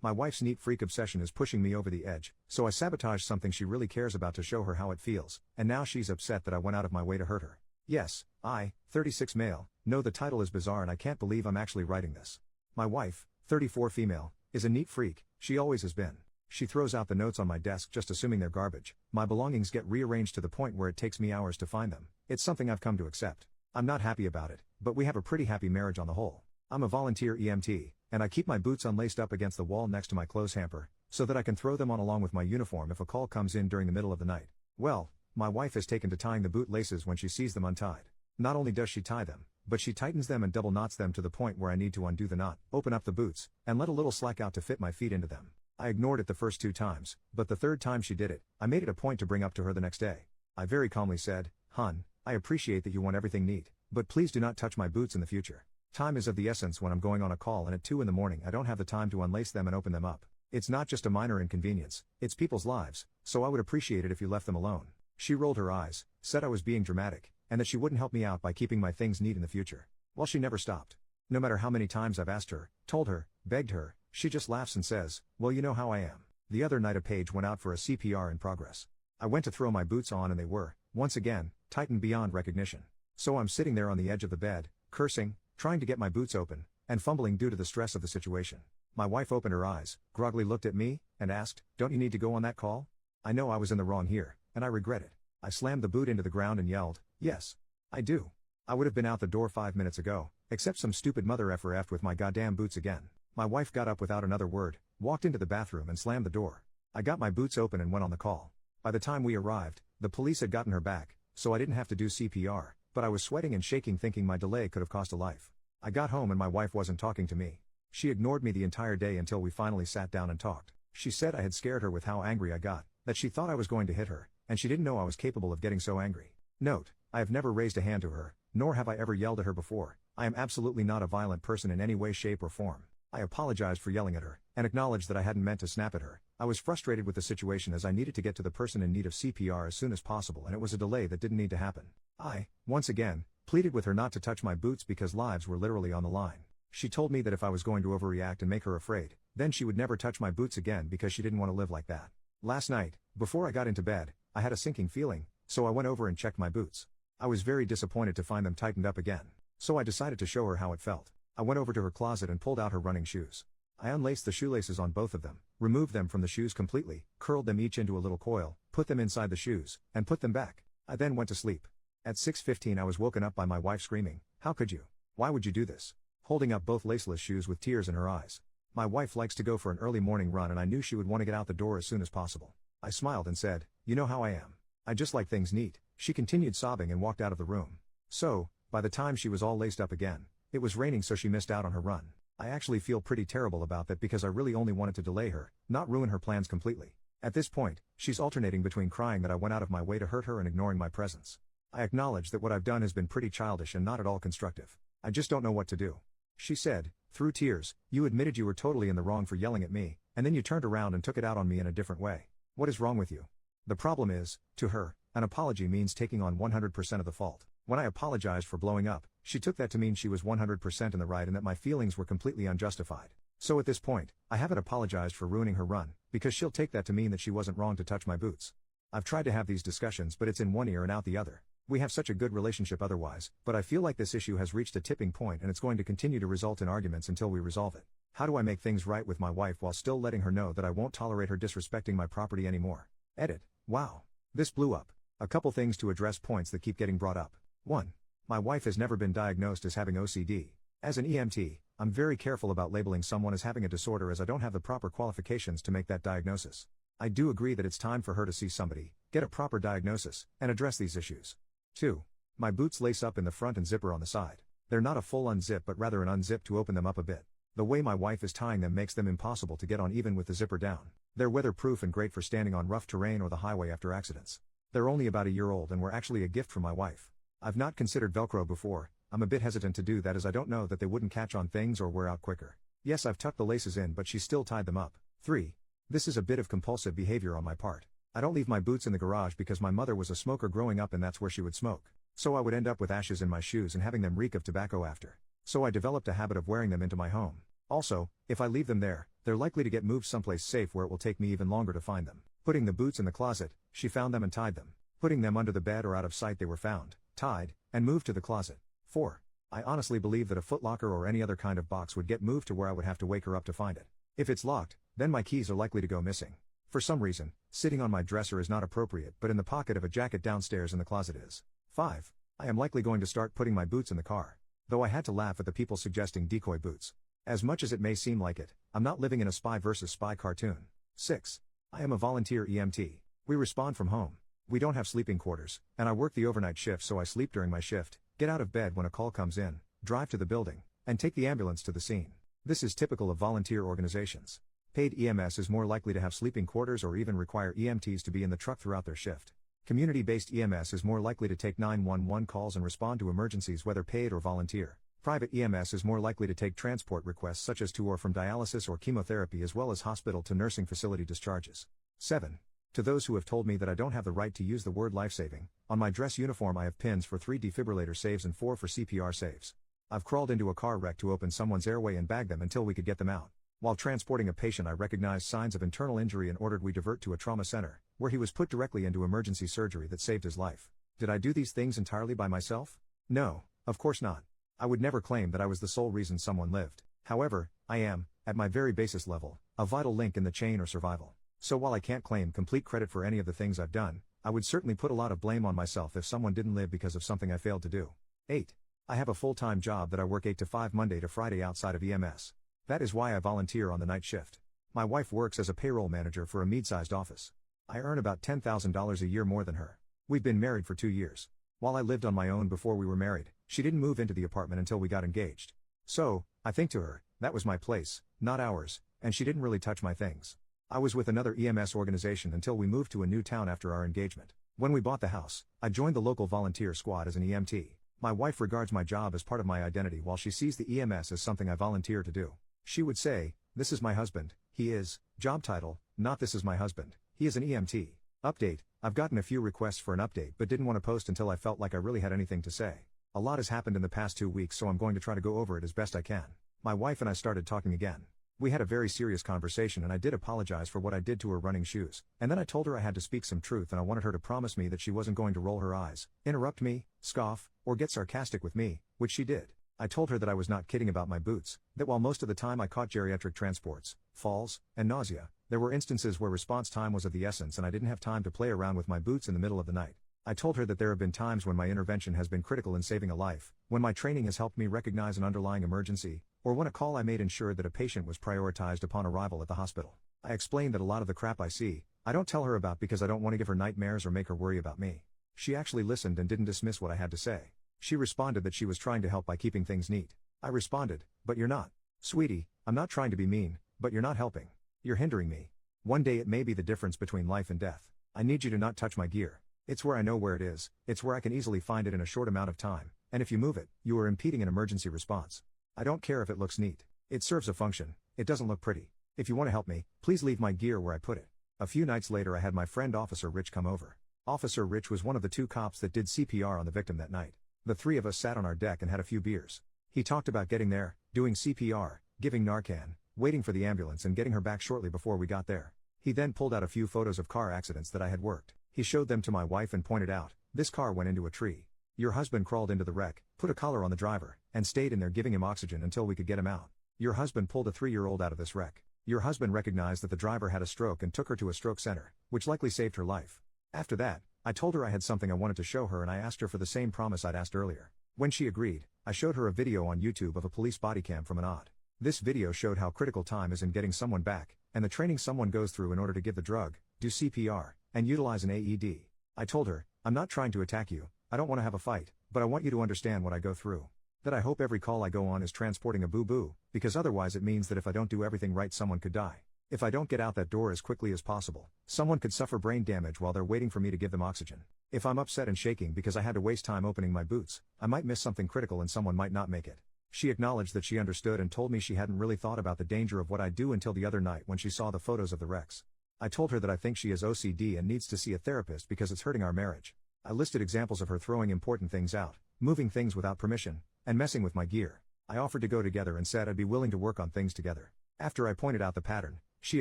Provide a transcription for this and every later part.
My wife's neat freak obsession is pushing me over the edge, so I sabotaged something she really cares about to show her how it feels, and now she's upset that I went out of my way to hurt her. Yes, I, 36 male, know the title is bizarre and I can't believe I'm actually writing this. My wife, 34 female, is a neat freak, she always has been. She throws out the notes on my desk just assuming they're garbage. My belongings get rearranged to the point where it takes me hours to find them. It's something I've come to accept. I'm not happy about it, but we have a pretty happy marriage on the whole. I'm a volunteer EMT, and I keep my boots unlaced up against the wall next to my clothes hamper, so that I can throw them on along with my uniform if a call comes in during the middle of the night. Well, my wife has taken to tying the boot laces when she sees them untied. Not only does she tie them, but she tightens them and double knots them to the point where I need to undo the knot, open up the boots, and let a little slack out to fit my feet into them. I ignored it the first 2 times, but the 3rd time she did it, I made it a point to bring up to her the next day. I very calmly said, "Hun, I appreciate that you want everything neat, but please do not touch my boots in the future. Time is of the essence when I'm going on a call and at 2 in the morning I don't have the time to unlace them and open them up. It's not just a minor inconvenience, it's people's lives, so I would appreciate it if you left them alone." She rolled her eyes, said I was being dramatic, and that she wouldn't help me out by keeping my things neat in the future. Well, she never stopped. No matter how many times I've asked her, told her, begged her, she just laughs and says, "Well, you know how I am." The other night a page went out for a CPR in progress. I went to throw my boots on and they were, once again, tightened beyond recognition. So I'm sitting there on the edge of the bed, cursing, trying to get my boots open, and fumbling due to the stress of the situation. My wife opened her eyes, groggily looked at me, and asked, "Don't you need to go on that call?" I know I was in the wrong here, and I regret it. I slammed the boot into the ground and yelled, "Yes, I do. I would have been out the door 5 minutes ago, except some stupid mother effer effed with my goddamn boots again." My wife got up without another word, walked into the bathroom and slammed the door. I got my boots open and went on the call. By the time we arrived, the police had gotten her back, so I didn't have to do CPR, but I was sweating and shaking thinking my delay could have cost a life. I got home and my wife wasn't talking to me. She ignored me the entire day until we finally sat down and talked. She said I had scared her with how angry I got, that she thought I was going to hit her, and she didn't know I was capable of getting so angry. Note, I have never raised a hand to her, nor have I ever yelled at her before. I am absolutely not a violent person in any way, shape or form. I apologized for yelling at her, and acknowledged that I hadn't meant to snap at her. I was frustrated with the situation as I needed to get to the person in need of CPR as soon as possible and it was a delay that didn't need to happen. I, once again, pleaded with her not to touch my boots because lives were literally on the line. She told me that if I was going to overreact and make her afraid, then she would never touch my boots again because she didn't want to live like that. Last night, before I got into bed, I had a sinking feeling, so I went over and checked my boots. I was very disappointed to find them tightened up again, so I decided to show her how it felt. I went over to her closet and pulled out her running shoes. I unlaced the shoelaces on both of them, removed them from the shoes completely, curled them each into a little coil, put them inside the shoes, and put them back. I then went to sleep. At 6:15 I was woken up by my wife screaming, "How could you? Why would you do this?" holding up both laceless shoes with tears in her eyes. My wife likes to go for an early morning run and I knew she would want to get out the door as soon as possible. I smiled and said, "You know how I am. I just like things neat." She continued sobbing and walked out of the room. So, by the time she was all laced up again, it was raining so she missed out on her run. I actually feel pretty terrible about that because I really only wanted to delay her, not ruin her plans completely. At this point, she's alternating between crying that I went out of my way to hurt her and ignoring my presence. I acknowledge that what I've done has been pretty childish and not at all constructive. I just don't know what to do. She said, through tears, "You admitted you were totally in the wrong for yelling at me, and then you turned around and took it out on me in a different way. What is wrong with you?" The problem is, to her, an apology means taking on 100% of the fault. When I apologized for blowing up, she took that to mean she was 100% in the right and that my feelings were completely unjustified. So at this point, I haven't apologized for ruining her run, because she'll take that to mean that she wasn't wrong to touch my boots. I've tried to have these discussions but it's in one ear and out the other. We have such a good relationship otherwise, but I feel like this issue has reached a tipping point and it's going to continue to result in arguments until we resolve it. How do I make things right with my wife while still letting her know that I won't tolerate her disrespecting my property anymore? Edit. Wow. This blew up. A couple things to address points that keep getting brought up. 1. My wife has never been diagnosed as having OCD. As an EMT, I'm very careful about labeling someone as having a disorder as I don't have the proper qualifications to make that diagnosis. I do agree that it's time for her to see somebody, get a proper diagnosis, and address these issues. 2. My boots lace up in the front and zipper on the side. They're not a full unzip but rather an unzip to open them up a bit. The way my wife is tying them makes them impossible to get on even with the zipper down. They're weatherproof and great for standing on rough terrain or the highway after accidents. They're only about a year old and were actually a gift from my wife. I've not considered Velcro before. I'm a bit hesitant to do that as I don't know that they wouldn't catch on things or wear out quicker. Yes, I've tucked the laces in but she still tied them up. 3. This is a bit of compulsive behavior on my part. I don't leave my boots in the garage because my mother was a smoker growing up and that's where she would smoke. So I would end up with ashes in my shoes and having them reek of tobacco after. So I developed a habit of wearing them into my home. Also, if I leave them there, they're likely to get moved someplace safe where it will take me even longer to find them. Putting the boots in the closet, she found them and tied them. Putting them under the bed or out of sight, they were found, tied, and moved to the closet. 4. I honestly believe that a footlocker or any other kind of box would get moved to where I would have to wake her up to find it. If it's locked, then my keys are likely to go missing. For some reason, sitting on my dresser is not appropriate, but in the pocket of a jacket downstairs in the closet is. 5. I am likely going to start putting my boots in the car. Though I had to laugh at the people suggesting decoy boots. As much as it may seem like it, I'm not living in a spy versus spy cartoon. 6. I am a volunteer EMT. We respond from home. We don't have sleeping quarters, and I work the overnight shift, so I sleep during my shift, get out of bed when a call comes in, drive to the building, and take the ambulance to the scene. This is typical of volunteer organizations. Paid EMS is more likely to have sleeping quarters or even require EMTs to be in the truck throughout their shift. Community-based EMS is more likely to take 911 calls and respond to emergencies whether paid or volunteer. Private EMS is more likely to take transport requests such as to or from dialysis or chemotherapy as well as hospital to nursing facility discharges. 7. To those who have told me that I don't have the right to use the word life-saving, on my dress uniform I have pins for 3 defibrillator saves and 4 for CPR saves. I've crawled into a car wreck to open someone's airway and bag them until we could get them out. While transporting a patient, I recognized signs of internal injury and ordered we divert to a trauma center, where he was put directly into emergency surgery that saved his life. Did I do these things entirely by myself? No, of course not. I would never claim that I was the sole reason someone lived. However, I am, at my very basis level, a vital link in the chain or survival. So while I can't claim complete credit for any of the things I've done, I would certainly put a lot of blame on myself if someone didn't live because of something I failed to do. 8. I have a full-time job that I work 8 to 5 Monday to Friday outside of EMS. That is why I volunteer on the night shift. My wife works as a payroll manager for a mid-sized office. I earn about $10,000 a year more than her. We've been married for 2 years. While I lived on my own before we were married, she didn't move into the apartment until we got engaged. So, I think to her, that was my place, not ours, and she didn't really touch my things. I was with another EMS organization until we moved to a new town after our engagement. When we bought the house, I joined the local volunteer squad as an EMT. My wife regards my job as part of my identity while she sees the EMS as something I volunteer to do. She would say, "This is my husband, he is," job title, not "This is my husband, he is an EMT." Update, I've gotten a few requests for an update but didn't want to post until I felt like I really had anything to say. A lot has happened in the past 2 weeks, so I'm going to try to go over it as best I can. My wife and I started talking again. We had a very serious conversation and I did apologize for what I did to her running shoes, and then I told her I had to speak some truth and I wanted her to promise me that she wasn't going to roll her eyes, interrupt me, scoff, or get sarcastic with me, which she did. I told her that I was not kidding about my boots, that while most of the time I caught geriatric transports, falls, and nausea, there were instances where response time was of the essence and I didn't have time to play around with my boots in the middle of the night. I told her that there have been times when my intervention has been critical in saving a life, when my training has helped me recognize an underlying emergency, or when a call I made ensured that a patient was prioritized upon arrival at the hospital. I explained that a lot of the crap I see, I don't tell her about because I don't want to give her nightmares or make her worry about me. She actually listened and didn't dismiss what I had to say. She responded that she was trying to help by keeping things neat. I responded, "But you're not. Sweetie, I'm not trying to be mean, but you're not helping. You're hindering me. One day it may be the difference between life and death. I need you to not touch my gear. It's where I know where it is, it's where I can easily find it in a short amount of time, and if you move it, you are impeding an emergency response. I don't care if it looks neat. It serves a function, it doesn't look pretty. If you want to help me, please leave my gear where I put it." A few nights later I had my friend Officer Rich come over. Officer Rich was one of the 2 cops that did CPR on the victim that night. The 3 of us sat on our deck and had a few beers. He talked about getting there, doing CPR, giving Narcan, waiting for the ambulance and getting her back shortly before we got there. He then pulled out a few photos of car accidents that I had worked. He showed them to my wife and pointed out, "This car went into a tree. Your husband crawled into the wreck, put a collar on the driver, and stayed in there giving him oxygen until we could get him out. Your husband pulled a 3-year-old out of this wreck. Your husband recognized that the driver had a stroke and took her to a stroke center, which likely saved her life." After that, I told her I had something I wanted to show her and I asked her for the same promise I'd asked earlier. When she agreed, I showed her a video on YouTube of a police body cam from an odd. This video showed how critical time is in getting someone back, and the training someone goes through in order to give the drug, do CPR, and utilize an AED. I told her, "I'm not trying to attack you, I don't want to have a fight, but I want you to understand what I go through. That I hope every call I go on is transporting a boo-boo, because otherwise it means that if I don't do everything right someone could die. If I don't get out that door as quickly as possible, someone could suffer brain damage while they're waiting for me to give them oxygen. If I'm upset and shaking because I had to waste time opening my boots, I might miss something critical and someone might not make it." She acknowledged that she understood and told me she hadn't really thought about the danger of what I do until the other night when she saw the photos of the wrecks. I told her that I think she has OCD and needs to see a therapist because it's hurting our marriage. I listed examples of her throwing important things out, moving things without permission, and messing with my gear. I offered to go together and said I'd be willing to work on things together. After I pointed out the pattern, she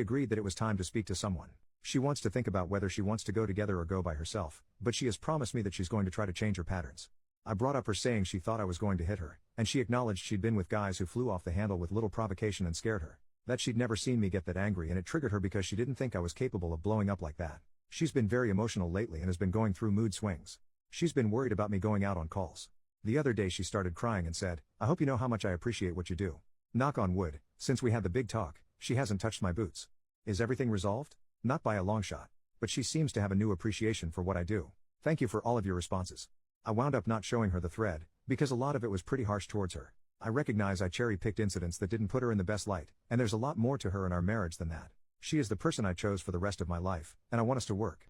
agreed that it was time to speak to someone. She wants to think about whether she wants to go together or go by herself, but she has promised me that she's going to try to change her patterns. I brought up her saying she thought I was going to hit her, and she acknowledged she'd been with guys who flew off the handle with little provocation and scared her. That she'd never seen me get that angry, and it triggered her because she didn't think I was capable of blowing up like that. She's been very emotional lately and has been going through mood swings. She's been worried about me going out on calls. The other day she started crying and said, "I hope you know how much I appreciate what you do." Knock on wood, since we had the big talk, she hasn't touched my boots. Is everything resolved? Not by a long shot. But she seems to have a new appreciation for what I do. Thank you for all of your responses. I wound up not showing her the thread, because a lot of it was pretty harsh towards her. I recognize I cherry-picked incidents that didn't put her in the best light, and there's a lot more to her in our marriage than that. She is the person I chose for the rest of my life, and I want us to work.